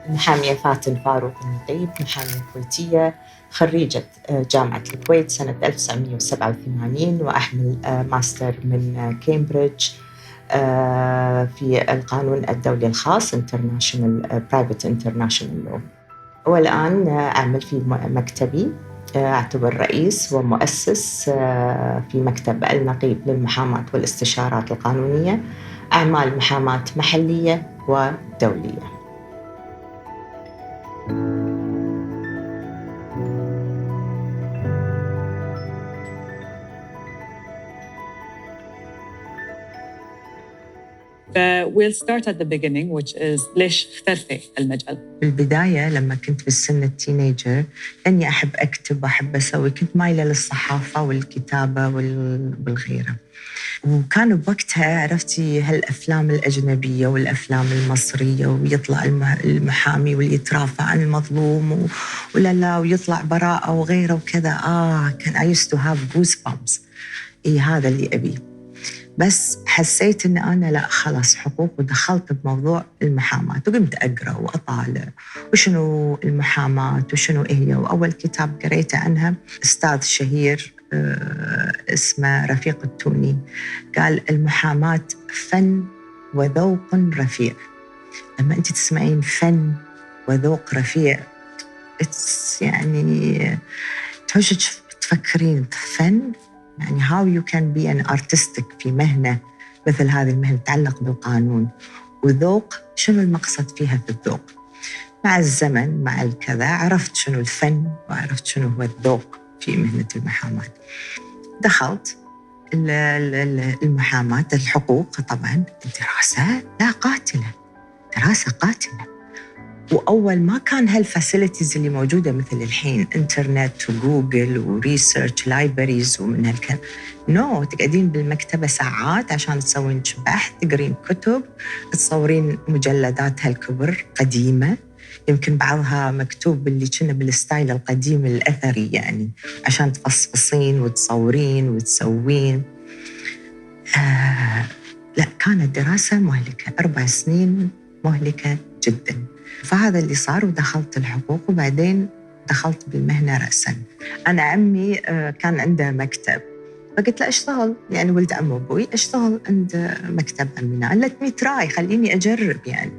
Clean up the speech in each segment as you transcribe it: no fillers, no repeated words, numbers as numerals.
المحامية فاتن فاروق النقيب، محامية كويتية، خريجة جامعة الكويت سنة 1987، وأحمل ماستر من كامبريدج في القانون الدولي الخاص International Private International Law. والآن أعمل في مكتبي، أعتبر رئيس ومؤسس في مكتب النقيب للمحاماة والاستشارات القانونية، أعمال محاماة محلية ودولية. We'll start at the beginning, which is ليش اخترتي المجال؟ بالبداية لما كنت بالسن التينيجر لأني أحب أكتب وأحب أسوي، كنت مايلة للصحافة والكتابة والغيرة. وكانوا بوقتها عرفتي هالأفلام الأجنبية والأفلام المصرية، ويطلع المحامي واللي يترافع عن المظلوم ولا ويطلع براءة وغيره وكذا. كان I used to have goosebumps. هذا اللي أبيه. بس حسيت إن أنا لا خلاص حقوق، ودخلت بموضوع المحاماة وقمت أقرأ وأطالع وشنو المحاماة وشنو هي. وأول كتاب قريته عنها أستاذ شهير اسمه رفيق التوني، قال المحاماة فن وذوق رفيع. لما أنت تسمعين فن وذوق رفيع يعني تفكرين فن، يعني how you can be an artistic في مهنة مثل هذه المهنة تتعلق بالقانون، وذوق شنو المقصد فيها في الذوق. مع الزمن مع الكذا عرفت شنو الفن وعرفت شنو هو الذوق في مهنة المحاماة. دخلت المحاماة الحقوق، طبعاً دراسة لا قاتلة، دراسة قاتلة. وأول ما كان هالفاسيلتيز اللي موجودة مثل الحين إنترنت وجوجل وريسيرش لايبريز ومن هالكلام. تقعدين بالمكتبة ساعات عشان تسوين بحث، تقرين كتب، تصورين مجلدات هالكبر قديمة، يمكن بعضها مكتوب اللي كنا بالستايل القديم الأثري، يعني عشان تفصفصين وتصورين وتسوين. لا، كانت دراسة مهلكة، 4 سنين مهلكة جداً. فهذا اللي صار، ودخلت الحقوق وبعدين دخلت بالمهنة رأساً. أنا عمي كان عنده مكتب، فقلت له أشتغل، يعني ولد عم أبوي، أشتغل عند مكتب أمينة. قالت لي تراي، خليني أجرب، يعني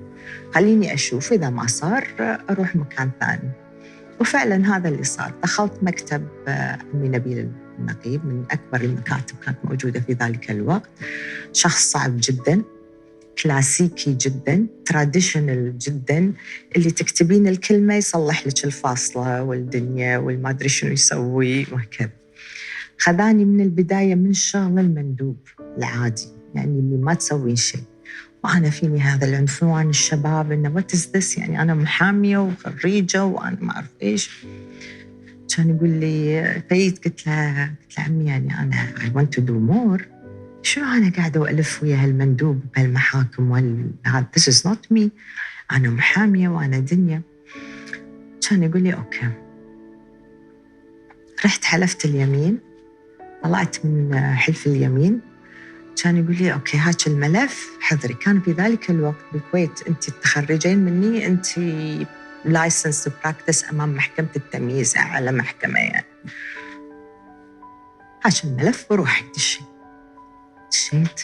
خليني أشوف إذا ما صار أروح مكان ثاني. وفعلاً هذا اللي صار. دخلت مكتب أمي نبيل النقيب، من أكبر المكاتب كانت موجودة في ذلك الوقت. شخص صعب جداً، كلاسيكي جداً، تراديشنال جداً، اللي تكتبين الكلمة يصلح لك الفاصلة والدنيا والما أدري شنو يسوي وهكذا. خذاني من البداية من شغل المندوب العادي، يعني اللي ما تسوين شيء. وأنا فيني هذا العنفوان الشباب إنه what is this، يعني أنا محامية وخريجة وأنا ما أعرف إيش. كان يقول لي فايت، قلت له عمي يعني أنا I want to do more. شو أنا قاعدة وألف ويا هالمندوب بهالمحاكم وهذا this is not me، أنا محامية وأنا دنيا. كان يقول لي أوكي. رحت حلفت اليمين، طلعت من حلف اليمين. كان يقول لي أوكي هاك الملف حضري. كان في ذلك الوقت بالكويت أنت تخرجين مني أنت لايسنس براكتس أمام محكمة التمييز، أعلى محكمة يعني. هاك الملف وروحي دشيت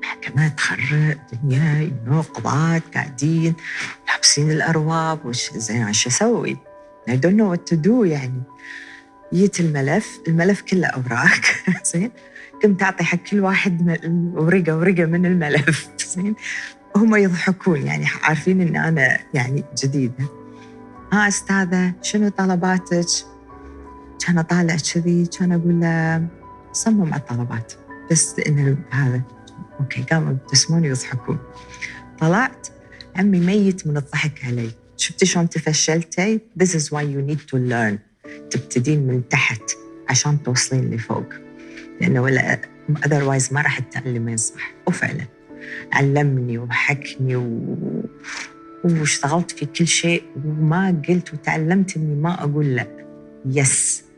محكمة، تخرج دنيا، قضاة قاعدين لابسين الأرواب، وش زين شو أسوي؟ I don't know what to do يعني. جيت الملف كله أوراق زين، قمت أعطي حق كل واحد ورقة من الملف زين. هم يضحكون، يعني عارفين إن أنا يعني جديدة. أستاذة شنو طلباتك؟ كان أطالع كذي، كان أقول له صمم على الطلبات بس إن هذا أوكي. قاموا يبتسمون ويضحكون. طلعت عمي ميت من الضحك علي. شفتي شلون تفشلتي؟ This is why you need to learn. تبتدين من تحت عشان توصلين لفوق، لأنه ولا otherwise ما راح تتعلمين صح. وفعلا علمني وحكني واشتغلت في كل شيء، وما قلت، وتعلمت إني ما أقول لا.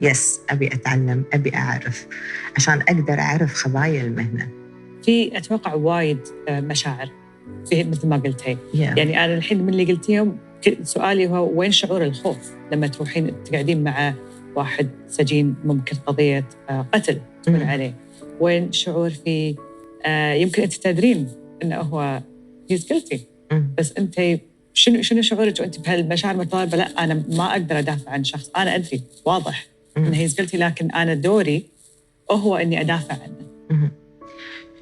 يس أبي أتعلم، أبي أعرف عشان أقدر أعرف خبايا المهنة. في أتوقع وايد مشاعر في مثل ما قلتي. يعني أنا الحين من اللي قلتيهم سؤالي هو وين شعور الخوف لما تروحين تقعدين مع واحد سجين ممكن قضية قتل تكون عليه؟ وين شعور في يمكن أنت تدرين إنه هو he's guilty بس أنت شنو شعورك وأنت بهالمشاعر متضاربة؟ لا أنا ما أقدر أدافع عن شخص، أنا أدري واضح إنه he's guilty، لكن أنا دوري هو إني أدافع عنه.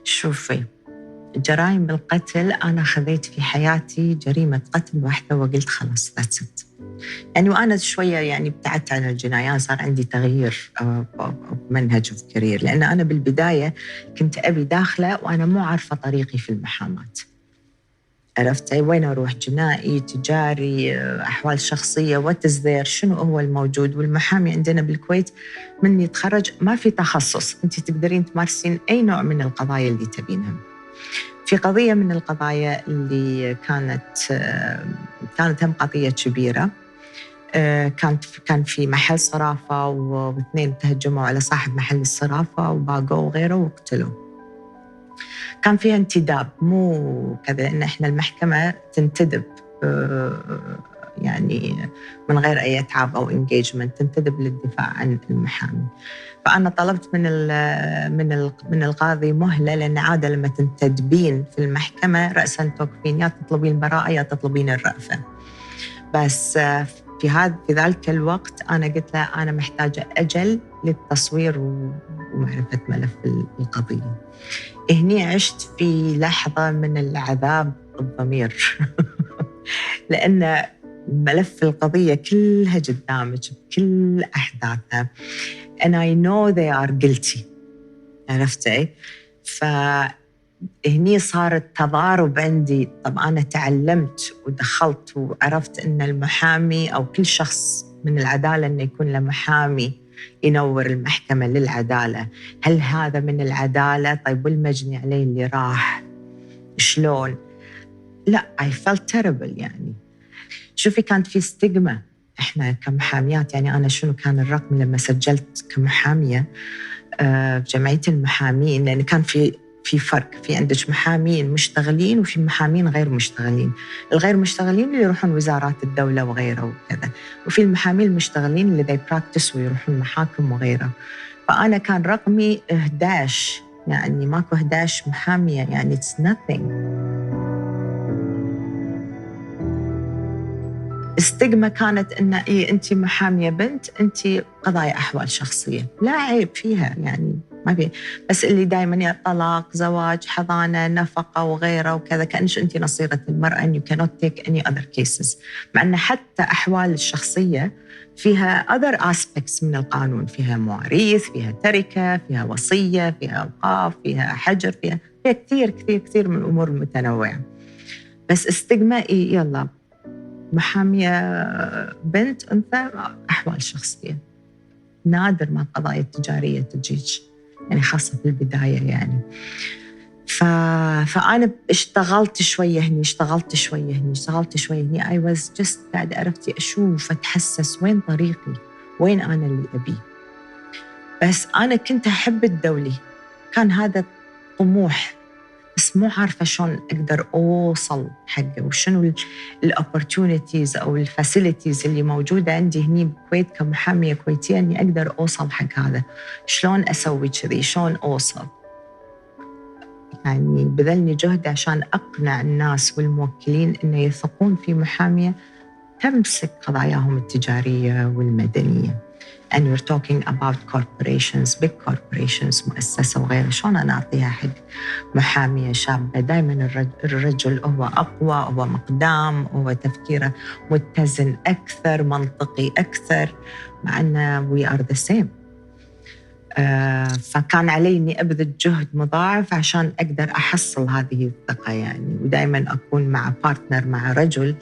شوفي، جرائم القتل أنا خذيت في حياتي جريمة قتل واحدة وقلت خلاص that's it. يعني وأنا شوية يعني ابتعدت عن الجنايات، صار عندي تغيير منهج وكارير، لأن أنا بالبداية كنت أبي داخلة وأنا مو عارفة طريقي في المحاماة. عرفت وين أروح، جنائي، تجاري، أحوال شخصية، what is there، شنو هو الموجود. والمحامي عندنا بالكويت من يتخرج ما في تخصص، أنت تقدرين تمارسين أي نوع من القضايا اللي تبينها. في قضية من القضايا اللي كانت هم قضية كبيرة، كان في محل صرافة واثنين تهجموا على صاحب محل الصرافة وباقوا وغيره وقتلوا. كان فيها انتداب، مو كذا، لأن إحنا المحكمة تنتدب يعني من غير أي تعب أو engagement، تنتدب للدفاع عن المحامي. فأنا طلبت من القاضي مهلة، لأن عادة لما تنتدبين في المحكمة رأساً توقفين، يا تطلبين البراءة يا تطلبين الرأفة. بس في ذلك الوقت أنا قلت له أنا محتاجة أجل للتصوير ومعرفة ملف القضية. هني عشت في لحظة من العذاب الضمير لأن ملف القضية كلها قدامك بكل أحداثها and I know they are guilty. عرفتي؟ فهني صار التضارب عندي. طب أنا تعلمت ودخلت وعرفت أن المحامي أو كل شخص من العدالة أنه يكون له محامي ينور المحكمة للعدالة. هل هذا من العدالة؟ طيب والمجني عليه اللي راح شلون؟ لا I felt terrible. يعني شوفي كانت في ستيغما إحنا كمحاميات. يعني أنا شنو كان الرقم لما سجلت كمحامية في جمعية المحامين، لأن كان في فرق، في عندك محامين مشتغلين وفي محامين غير مشتغلين. الغير مشتغلين اللي يروحون وزارات الدولة وغيره وكذا، وفي المحامين المشتغلين اللي they practice ويروحون محاكم وغيره. فأنا كان رقمي 11، يعني ماكو 11 محامية، يعني it's nothing. استجمة كانت إن إيه أنت محامية بنت، أنت قضايا أحوال شخصية، لا عيب فيها يعني ما في، بس اللي دائما طلاق، زواج، حضانة، نفقة وغيره وكذا، كأنش أنت نصيرة المرأة and you cannot take any other cases. مع أن حتى أحوال الشخصية فيها other aspects من القانون، فيها مواريث، فيها تركة، فيها وصية، فيها أوقاف، فيها حجر، فيها كثير كثير كثير من الأمور المتنوعة. بس استجمائي يلا محامية بنت أنثى أحوال شخصية، نادر ما القضايا التجارية تجيج، يعني خاصة في البداية يعني. فأنا اشتغلت شوية هني، اشتغلت شوية هني I was just قاعدة عرفتي أشوف أتحسس وين طريقي، وين أنا اللي أبيه. بس أنا كنت أحب الدولي، كان هذا طموح، بس مو عارفة شلون أقدر أوصل حقه، وشنو الأوبورتونيتيز أو الفاسيليتيز اللي موجودة عندي هني بالكويت كمحامية كويتية إني أقدر أوصل حق هذا. شلون أسوي كذي، شلون أوصل؟ يعني بذلني جهد عشان أقنع الناس والموكلين إنه يثقون في محامية تمسك قضاياهم التجارية والمدنية. and we're talking about corporations, big corporations، مؤسسة وغيره. شلون أنا أعطيها حق محامية شابة؟ دائما الرجل هو أقوى، هو مقدام، هو تفكيره متزن أكثر، منطقي أكثر، مع أن we are the same. فكان علي إني أبذل جهد مضاعف عشان أقدر أحصل هذه الثقة يعني، ودائما أكون مع بارتنر، مع رجل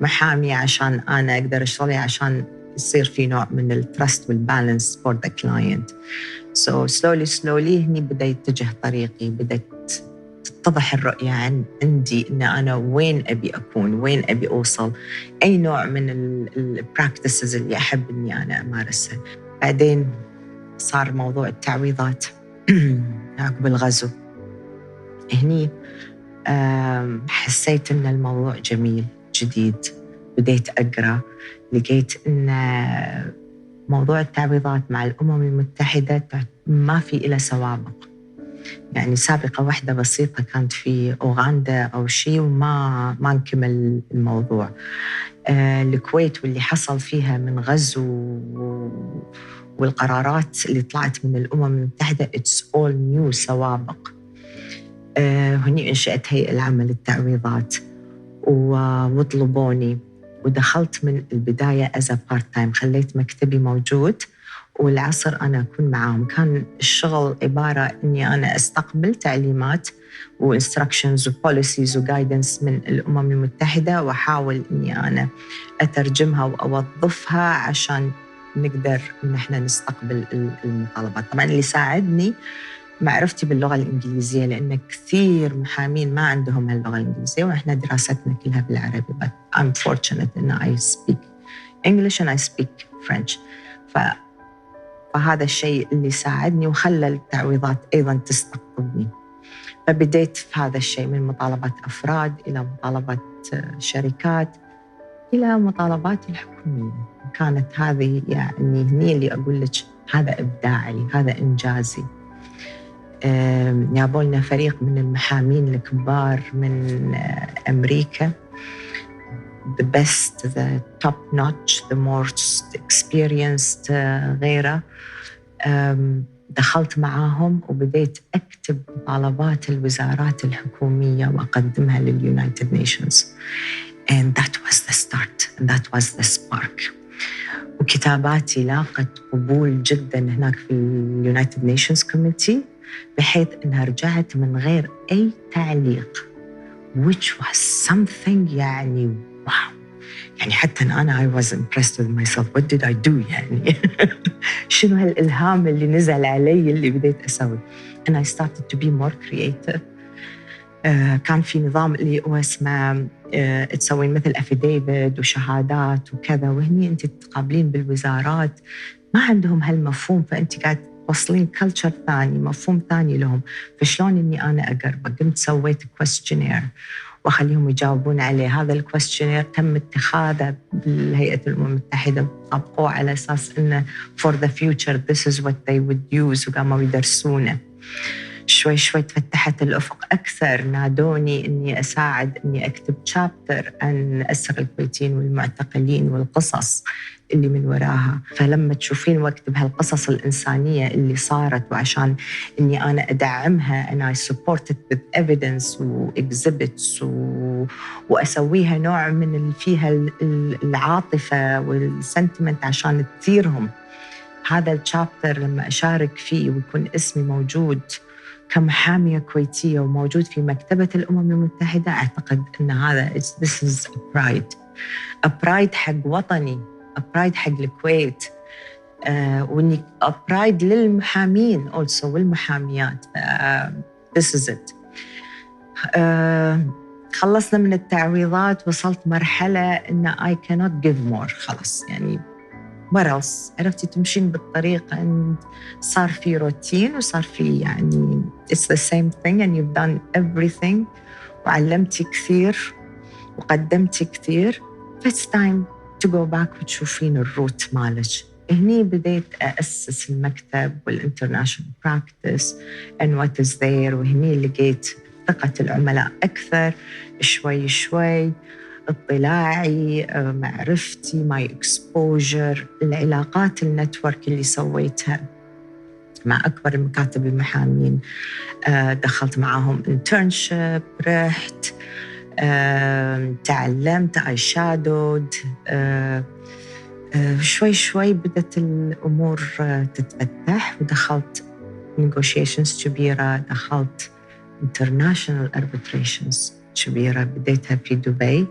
محامي، عشان أنا أقدر أشتغل، عشان يصير في نوع من التراست والبالانس for the client. So slowly هني بدأ يتجه طريقي، بدأت تتضح الرؤية عندي إن أنا وين أبي أكون، وين أبي أوصل، أي نوع من البراكتسز اللي أحب إني أنا أمارسها. بعدين صار موضوع التعويضات عقب الغزو. هني حسيت إن الموضوع جميل جديد، بديت أقرأ، لقيت أن موضوع التعويضات مع الأمم المتحدة ما في إلى سوابق. يعني سابقة واحدة بسيطة كانت في أوغندا أو شيء وما نكمل الموضوع. الكويت واللي حصل فيها من غزو والقرارات اللي طلعت من الأمم المتحدة it's all new سوابق. هني انشأت هيئة العمل للتعويضات وطلبوني، ودخلت من البداية as a part time. خليت مكتبي موجود والعصر أنا أكون معاهم. كان الشغل عبارة أني أنا أستقبل تعليمات وinstructions وpolicies وguidance من الأمم المتحدة، وأحاول أني أنا أترجمها وأوظفها عشان نقدر إن إحنا نستقبل المطالبات. طبعاً اللي ساعدني معرفتي باللغة الإنجليزية، لأن كثير محامين ما عندهم هاللغة الإنجليزية وإحنا دراستنا كلها بالعربي. But I'm fortunate إن I speak English and I speak French. فهذا الشيء اللي ساعدني وخلى التعويضات أيضاً تستقطبني. فبديت في هذا الشيء من مطالبات أفراد إلى مطالبات شركات إلى مطالبات الحكومية. كانت هذه يعني هني اللي أقول لك هذا إبداعي، هذا إنجازي. جابوا فريق من المحامين الكبار من أمريكا، the best, the top notch, the most experienced غيره. دخلت معاهم وبديت أكتب مطالبات الوزارات الحكومية وأقدمها للUnited Nations. And that was the start, and that was the spark. وكتاباتي لاقت قبول جدا هناك في الUnited Nations Committee، بحيث أنها رجعت من غير أي تعليق، which was something يعني واو. يعني حتى أنا I was impressed with myself. What did I do يعني؟ شنو هالإلهام اللي نزل علي اللي بديت أسوي؟ And I started to be more creative. كان في نظام اللي هو اسمه تسوين مثل affidavit وشهادات وكذا، وهني أنت تقابلين بالوزارات ما عندهم هالمفهوم، فأنت قاعد توصلين كلتشر ثاني، مفهوم ثاني لهم. فشلون إني أنا أقرب؟ قمت سويت questionnaire وأخليهم يجاوبون عليه. هذا الكويستشنير تم اتخاذه بالهيئة الأمم المتحدة، طبقوه على أساس إنه for the future this is what they would use، وقاموا يدرسونه. شوي شوي تفتحت الأفق أكثر، نادوني إني أساعد إني أكتب شابتر عن أسر الكويتيين والمعتقلين والقصص اللي من وراها. فلما تشوفين واكتب هالقصص الإنسانية اللي صارت، وعشان إني أنا أدعمها and I support it with evidence وexhibits وأسويها نوع من فيها العاطفة والسنتمنت عشان تثيرهم. هذا الشابتر لما أشارك فيه ويكون اسمي موجود كمحامية كويتية وموجود في مكتبة الأمم المتحدة، أعتقد أن هذا this is a pride حق وطني، a pride حق الكويت، وإني a pride للمحامين also والمحاميات. this is it. خلصنا من التعويضات، وصلت مرحلة أن I cannot give more. خلاص يعني what else؟ عرفتي تمشين بالطريق and صار في روتين وصار في يعني it's the same thing and you've done everything وعلمتي كثير وقدمتي كثير. it's time to go back وتشوفين الروت مالك. هني بديت أسس المكتب والinternational practice and what is there، وهني لقيت ثقة العملاء أكثر شوي شوي، اطلاعي، معرفتي، my exposure، العلاقات، النتورك اللي سويتها مع أكبر المكاتب المحامين. دخلت معهم internship، رحت تعلمت، I shadowed. شوي شوي بدأت الأمور تتفتح، ودخلت negotiations كبيرة، دخلت international arbitrations كبيرة، بديتها في دبي،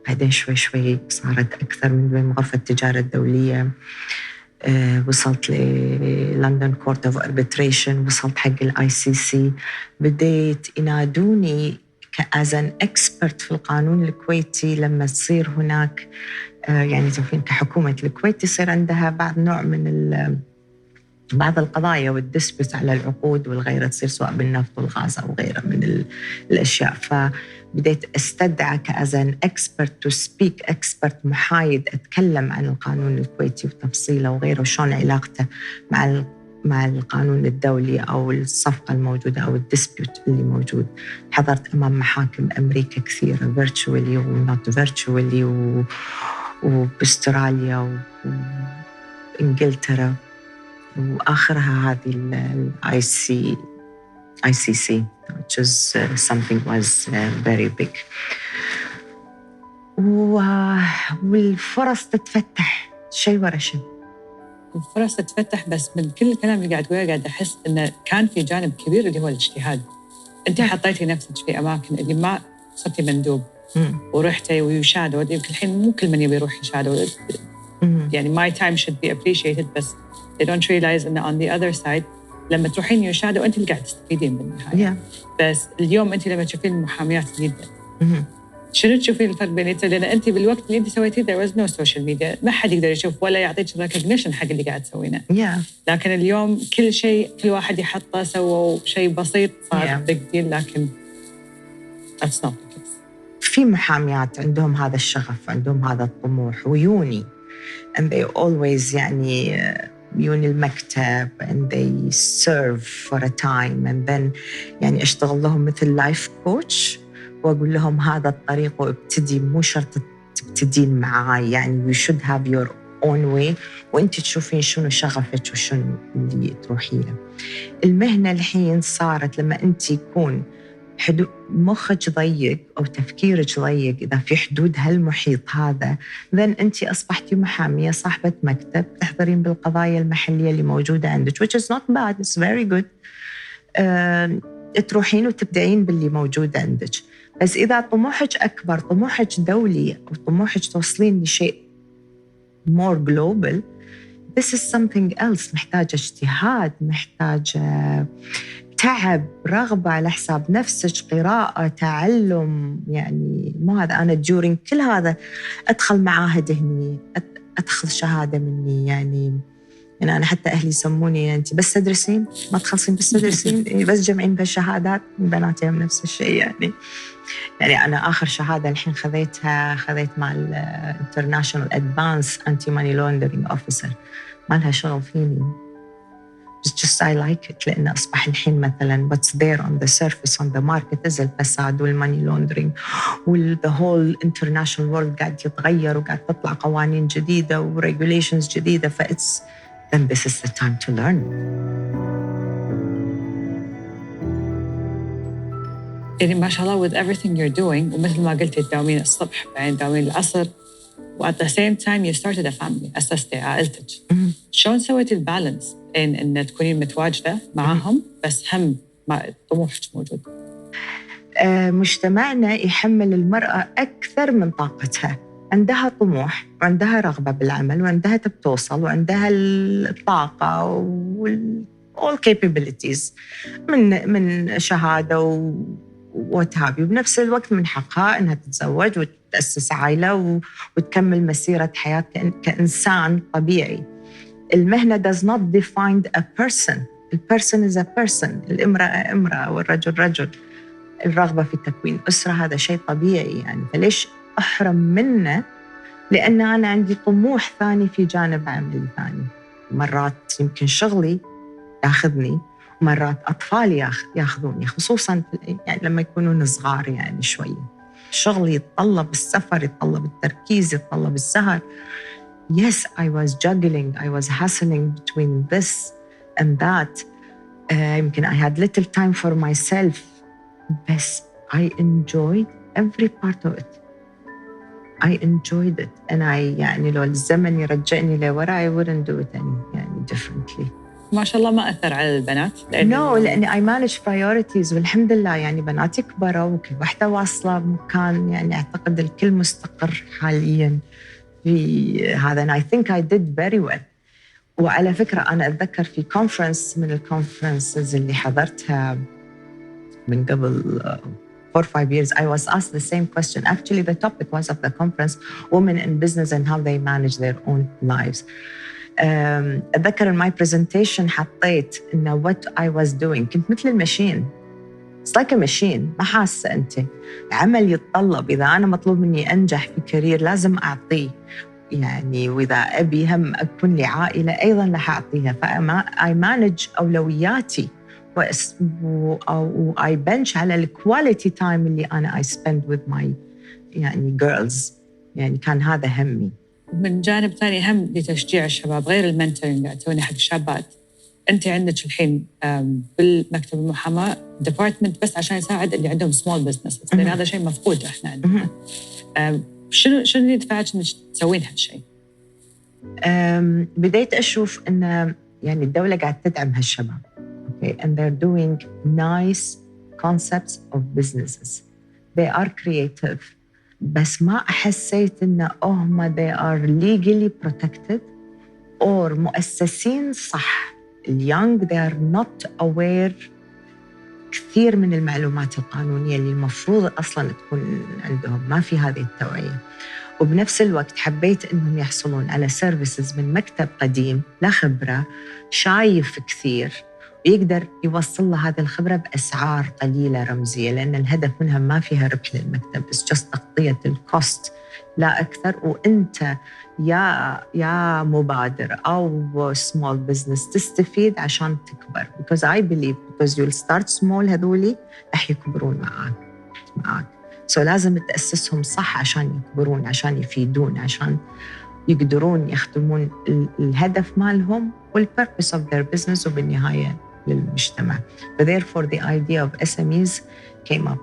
بعدين شوي شوي صارت أكثر من دبي، غرفة التجارة الدولية. وصلت للندن كورت اوف اربيتريشن، وصلت حق ICC. بديت ينادوني as an expert في القانون الكويتي لما تصير هناك يعني تعرفين كحكومة الكويت يصير عندها بعض نوع من بعض القضايا والدسبس على العقود والغيرة تصير سواء بالنفط والغاز أو غيره من الأشياء. بديت أستدعك as an expert to speak expert محايد أتكلم عن القانون الكويتي وتفصيله وغيره شلون علاقته مع القانون الدولي أو الصفقة الموجودة أو الديسبيوت اللي موجود. حضرت أمام محاكم أمريكا كثيرة virtually ونوت virtually وبأستراليا وإنجلترا وآخرها هذه ال ICC which is something was very big. والفرص تتفتح شيء ورا شيء. الفرص تتفتح، بس من كل الكلام اللي قاعد تقوله قاعد أحس إنه كان في جانب كبير اللي هو الاجتهاد. أنت حطيتي نفسك في أماكن اللي ما صرتي مندوب ورحتي ويشادوا. يمكن الحين مو كل من يبي يروح يشادوا. يعني my time should be appreciated، بس they don't realize إنه on the other side لما تروحين يشادوا أنت اللي قاعد تستفيدين بالنهاية. بس اليوم أنت لما تشوفين المحاميات جدا شنو تشوفين الفرق بينك؟ لأن أنت بالوقت اللي أنت سويتيه there was no social media، ما حد يقدر يشوف ولا يعطيك recognition حق اللي قاعد تسوينه. لكن اليوم كل شيء كل واحد يحطه سووا شيء بسيط صار big deal، لكن that's not the case. في محاميات عندهم هذا الشغف، عندهم هذا الطموح ويوني and they always يعني يوني المكتب and they serve for a time and then يعني أشتغل لهم مثل life coach وأقول لهم هذا الطريق وابتدي، مو شرط تبتدين معاي، يعني you should have your own way وأنت تشوفين شنو شغفك وشنو اللي تروحي له. المهنة الحين صارت لما أنت يكون مخك ضيق أو تفكيرك ضيق، إذا في حدود هالمحيط هذا then أنت أصبحتي محامية صاحبة مكتب تحضرين بالقضايا المحلية اللي موجودة عندك which is not bad, it's very good. تروحين وتبدعين باللي موجود عندك. بس إذا طموحك أكبر، طموحك دولي أو طموحك توصلين لشيء more global, this is something else. محتاجة اجتهاد، محتاجة تعب، رغبة على حساب نفسك، قراءة، تعلم. يعني مو هذا أنا during كل هذا أدخل معاهد هني، أدخل شهادة مني. يعني أنا حتى أهلي يسموني أنت بس تدرسين ما تخلصين بس تدرسين بس جمعين بهالشهادات. بناتي هم نفس الشيء. يعني أنا آخر شهادة الحين خذيت مع International Advanced Anti-Money Laundering Officer. ما لها شغل فيني، just I like it، لأن أصبح الحين مثلاً what's there on the surface on the market is الفساد والماني laundering the whole international world قاعد يتغير وقاعد تطلع قوانين جديدة و regulations جديدة. then this is the time to learn. يعني ما شاء الله with everything you're doing، ومثل ما قلتي تداومين الصبح بعدين تداومين العصر، و at the same time you started a family، أسستي عائلتك. شلون سويتي البالانس إن تكونين متواجدة معاهم بس هم طموحك موجود؟ مجتمعنا يحمل المرأة أكثر من طاقتها. عندها طموح وعندها رغبة بالعمل وعندها تبتوصل وعندها الطاقة all capabilities من شهادة وتهابي، وبنفس الوقت من حقها أنها تتزوج وتأسس عائلة وتكمل مسيرة حياة كإنسان طبيعي. المهنة does not define a person. The person is a person. الامرأة امرأة والرجل رجل. الرغبة في تكوين أسرة هذا شيء طبيعي. يعني فليش أحرم منه؟ لأن أنا عندي طموح ثاني في جانب عملي ثاني. مرات يمكن شغلي ياخذني، ومرات أطفالي ياخذوني، خصوصاً يعني لما يكونون صغار. يعني شوية شغلي يتطلب السفر، يتطلب التركيز، يتطلب السهر. Yes, I was juggling, I was hustling between this and that. يمكن I had little time for myself, but I enjoyed every part of it. I enjoyed it, and يعني لو الزمن يرجعني لورا I wouldn't do it يعني differently. ما شاء الله ما أثر على البنات؟ لأني I manage priorities والحمد لله. يعني بناتي كبروا وكل واحدة واصلة مكان، يعني أعتقد الكل مستقر حالياً في هذا. and I think I did very well. وعلى فكرة أنا أتذكر في conference من الconferences اللي حضرتها من قبل 4 or 5 years, I was asked the same question. Actually, the topic was of the conference, women in business and how they manage their own lives. أتذكر in my presentation حطيت إنه what I was doing كنت مثل الماشين. It's like a machine. ما حاسة أنت عمل يتطلب، إذا أنا مطلوب مني أنجح في كارير لازم أعطيه يعني، وإذا أبي هم أكون لي عائلة أيضاً رح أعطيها. I manage أولوياتي و I bench على الكواليتي تايم اللي أنا I spend with my يعني girls. يعني كان هذا همي. من جانب ثاني هم لتشجيع الشباب غير المنتورنج اللي تسوينه حق الشابات، أنت عندك الحين بالمكتب المحاماة ديبارتمنت بس عشان يساعد اللي عندهم سمول بزنس، لأن هذا شيء مفقود إحنا عندنا. شنو اللي دفعك إنك تسوين هالشيء؟ بديت أشوف إن يعني الدولة قاعدة تدعم هالشباب. Okay, and they're doing nice concepts of businesses. They are creative. بس ما حسيت إن هم they are legally protected or مؤسسين صح. اليونغ they are not aware كثير من المعلومات القانونية اللي المفروض أصلاً تكون عندهم، ما في هذه التوعية. وبنفس الوقت حبيت إنهم يحصلون على سيرفيسز من مكتب قديم لا خبرة، شايف كثير، ويقدر يوصل له هذه الخبرة بأسعار قليلة رمزية، لأن الهدف منها ما فيها ربح للمكتب، بس just تغطية الكوست لا أكثر. وأنت يا مبادر أو small business تستفيد عشان تكبر. Because I believe because you'll start small هذولي رح يكبرون معاك. So لازم تأسسهم صح عشان يكبرون، عشان يفيدون، عشان يقدرون يخدمون الهدف مالهم والpurpose of their business وبالنهاية للمجتمع. But therefore the idea of SMEs came up.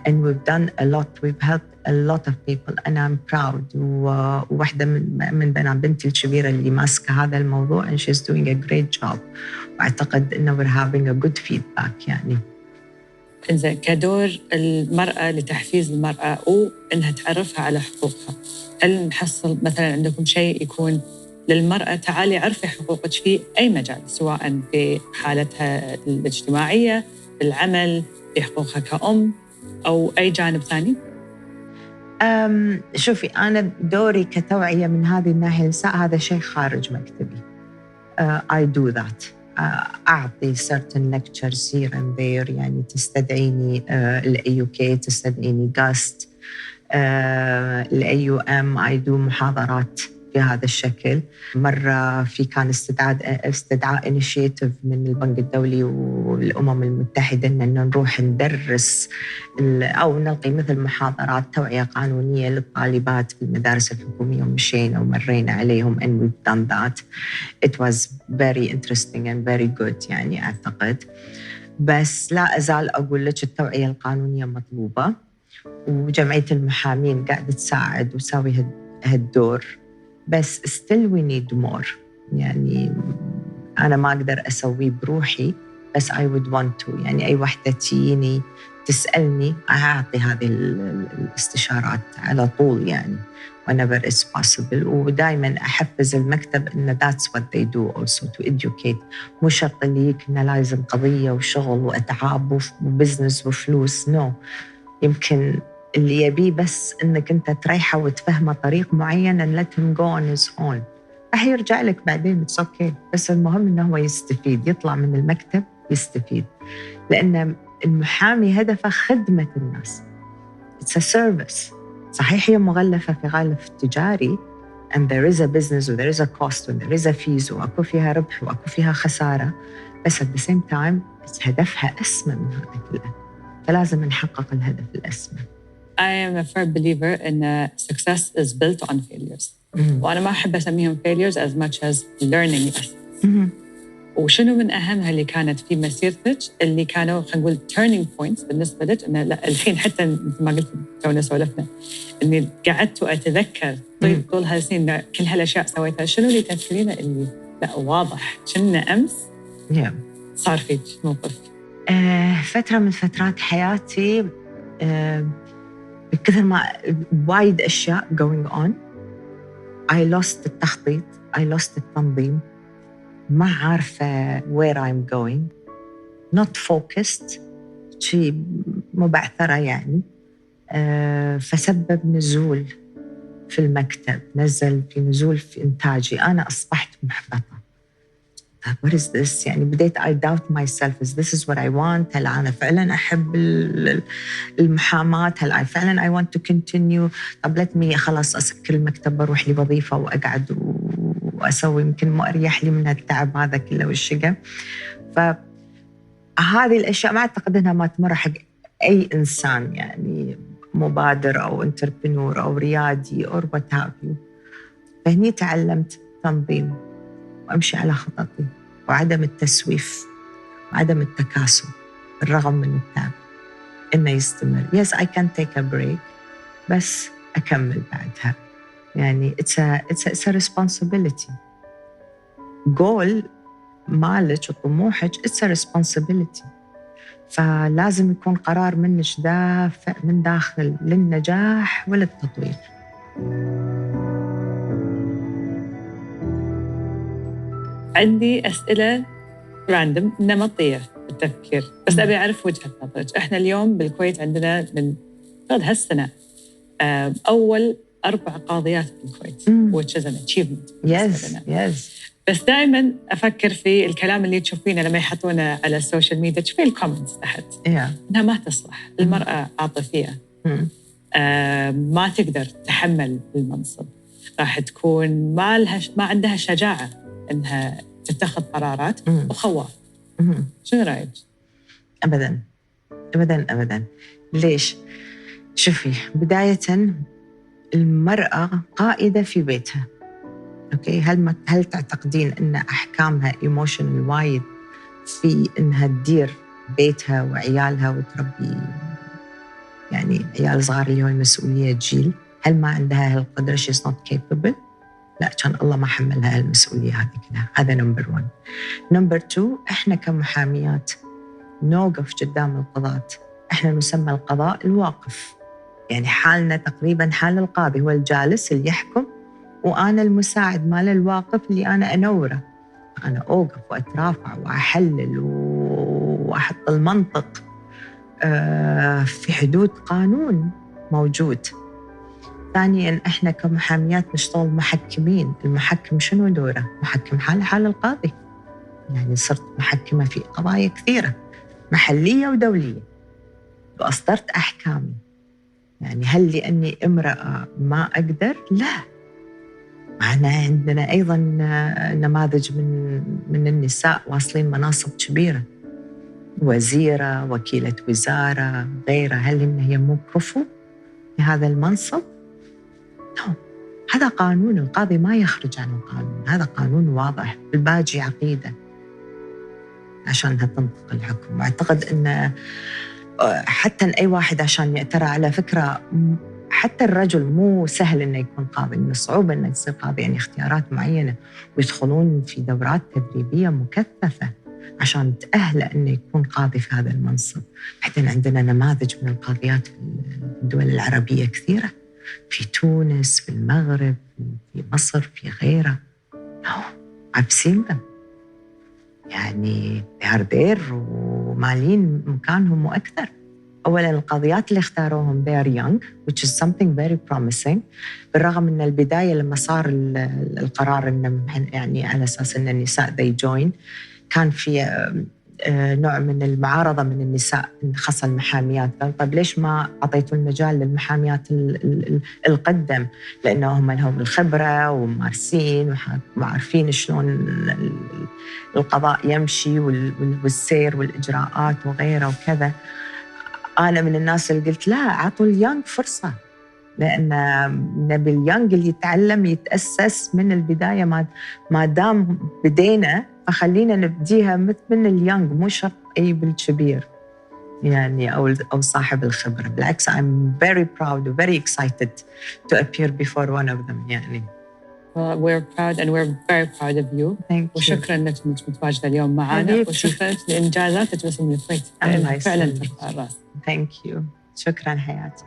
And we've done a lot. We've helped a lot of people and I'm proud. وواحدة من بنتي الكبيرة اللي ماسكة هذا الموضوع and she's doing a great job. وأعتقد إنه we're having a good feedback يعني. إنزين، كدور المرأة لتحفيز المرأة وإنها تعرفها على حقوقها، هل نحصل مثلاً عندكم شيء يكون للمرأة تعالي عرفي حقوقك في أي مجال، سواء في حالتها الاجتماعية، في العمل، في حقوقها كأم أو أي جانب ثاني؟ شوفي، أنا دوري كتوعية من هذه الناحية هذا شيء خارج مكتبي. I do that. أعطي certain lectures here and there، يعني تستدعيني الAUK، تستدعيني guest الAUM. I do محاضرات في هذا الشكل. مرة كان استدعاء initiative من البنك الدولي والأمم المتحدة إن نروح ندرس أو نلقي مثل محاضرات توعية قانونية للطالبات في المدارس الحكومية، ومشينا ومرينا عليهم and we've done that. It was very interesting and very good يعني أعتقد. بس لا أزال أقول لك التوعية القانونية مطلوبة، وجمعية المحامين قاعدة تساعد وتساوي هالدور، بس still we need more. يعني أنا ما أقدر أسويه بروحي، بس I would want to. يعني أي واحدة تيني تسألني أعطي هذه الاستشارات على طول يعني whenever it's possible. ودائما أحفز المكتب إن that's what they do also to educate. مو شرط اللي يكنا لازم قضية وشغل وأتعاب وبزنس وفلوس، no. يمكن اللي يبيه بس إنك أنت تريحه وتفهمه طريق معين and let him go on his own. راح يرجع لك بعدين it's okay. بس المهم إنه هو يستفيد، يطلع من المكتب يستفيد، لأن المحامي هدفه خدمة الناس. It's a service. صحيح هي مغلفة في غالف تجاري and there is a business و there is a cost و there is a fees وأكو فيها ربح وأكو فيها خسارة، بس at the same time هدفها أسمى من هذا كله، فلازم نحقق الهدف الأسمى. I am a firm believer in success is built on failures. وأنا ما أحب أسميهم failures as much as learning lessons. وشنو من أهمها اللي كانت في مسيرتك اللي كانوا خلينا نقول turning points بالنسبة لك؟ إن الحين حتى مثل ما قلت تونا سولفنا إني قعدت وأتذكر طول هالسنين كل هالأشياء سويتها، شنو اللي تذكرينه اللي لا واضح كنا أمس صار فيك موقف؟ فترة من فترات حياتي بكثر ما وايد أشياء going on I lost التخطيط، I lost التنظيم، ما عارفة where I'm going، not focused، شيء مبعثرة يعني. فسبب نزول في المكتب، نزل في نزول في إنتاجي، أنا أصبحت محبطة. what is this؟ يعني بديت I doubt myself. Is this is what I want؟ هل أنا فعلا أحب المحاماة؟ هل I فعلا I want to continue؟ طب let me خلاص أسكر المكتب وأروح لي وظيفة وأقعد وأسوي يمكن ما أريح لي من التعب هذا كله والشقة. فهذه الأشياء ما أعتقد أنها ما تمر حق أي إنسان يعني مبادر أو انتربرنور أو ريادي أو what have you. فهني تعلمت تنظيم وأمشي على خططي وعدم التسويف وعدم التكاسل بالرغم من التعب إنه يستمر. Yes, I can take a break بس أكمل بعدها. يعني it's a responsibility. goal مالك وطموحك it's a responsibility. فلازم يكون قرار منك دافع من داخل للنجاح وللتطوير. عندي أسئلة راندم نمطية بالتفكير بس أبي أعرف وجهة نظرك. إحنا اليوم بالكويت عندنا من هالسنة أول 4 قاضيات بالكويت which is an achievement. yes. بس دائما أفكر في الكلام اللي تشوفينه لما يحطونه على السوشيال ميديا، تشوفين الكومنتس تحت إنها ما تصلح، المرأة عاطفية ما تقدر تحمل المنصب، راح تكون ما عندها شجاعة إنها تتخذ قرارات وخواف. شنو رأيك؟ أبداً أبداً أبداً. ليش؟ شوفي، بداية المرأة قائدة في بيتها. أوكي، هل تعتقدين أن أحكامها ايموشنال وايد في إنها تدير بيتها وعيالها وتربي يعني عيال صغار اللي هو المسؤولية جيل؟ هل ما عندها هالقدرة؟ she's not capable؟ لا، كان الله ما حملها المسؤولية هذه كلها. هذا نمبر 1. نمبر 2، إحنا كمحاميات نوقف قدام القضاة. إحنا نسمى القضاء الواقف، يعني حالنا تقريباً حال القاضي، هو الجالس اللي يحكم وأنا المساعد مال الواقف اللي أنا أنوره. أنا أوقف وأترافع وأحلل وأحط المنطق في حدود قانون موجود. ثانياً، إحنا كمحاميات نشتغل محكمين. المحكم شنو دوره؟ محكم حال القاضي. يعني صرت محكمة في قضايا كثيرة محلية ودولية وأصدرت أحكامي. يعني هل لأني امرأة ما أقدر؟ لا، معنا عندنا أيضاً نماذج من النساء واصلين مناصب كبيرة، وزيرة، وكيلة وزارة، غيرها. هل هي مو كفو في هذا المنصب؟ لا، هذا قانون. القاضي ما يخرج عن القانون، هذا قانون واضح. الباجي عقيدة عشانها تنطق الحكم. واعتقد أن حتى أي واحد عشان ترى على فكرة حتى الرجل مو سهل إنه يكون قاضي، من الصعوبة إنه يصير قاضي، يعني اختيارات معينة ويدخلون في دورات تدريبية مكثفة عشان تأهله إنه يكون قاضي في هذا المنصب. بعدين عندنا نماذج من القاضيات في الدول العربية كثيرة، في تونس، في المغرب، في مصر، في غيرها. I've seen them. يعني they are there ومالين مكانهم وأكثر. أولاً القاضيات اللي اختاروهم they are young which is something very promising. بالرغم من البداية لما صار القرار إنه يعني على أساس إن النساء they join، كان في نوع من المعارضة من النساء خاصة المحاميات. قال طيب ليش ما أعطيتوا المجال للمحاميات القدم؟ لأنه هم لهم الخبرة ومارسين وعارفين شلون القضاء يمشي والسير والإجراءات وغيره وكذا. أنا من الناس اللي قلت لا، عطوا اليانج فرصة، لأن نبي اليانج اللي يتعلم يتأسس من البداية. ما دام بدينا فخلينا نبديها من اليانج، مو شرط أي بالكبير يعني أو صاحب الخبرة. بالعكس I'm very proud and very excited to appear before one of them يعني. We're proud and we're very proud of you. Thank you. وشكرا لك متواجدة اليوم معنا وشكرا لإنجازاتك باسم الكويت. فعلا ترفع الراس. Thank you. شكرا حياتي.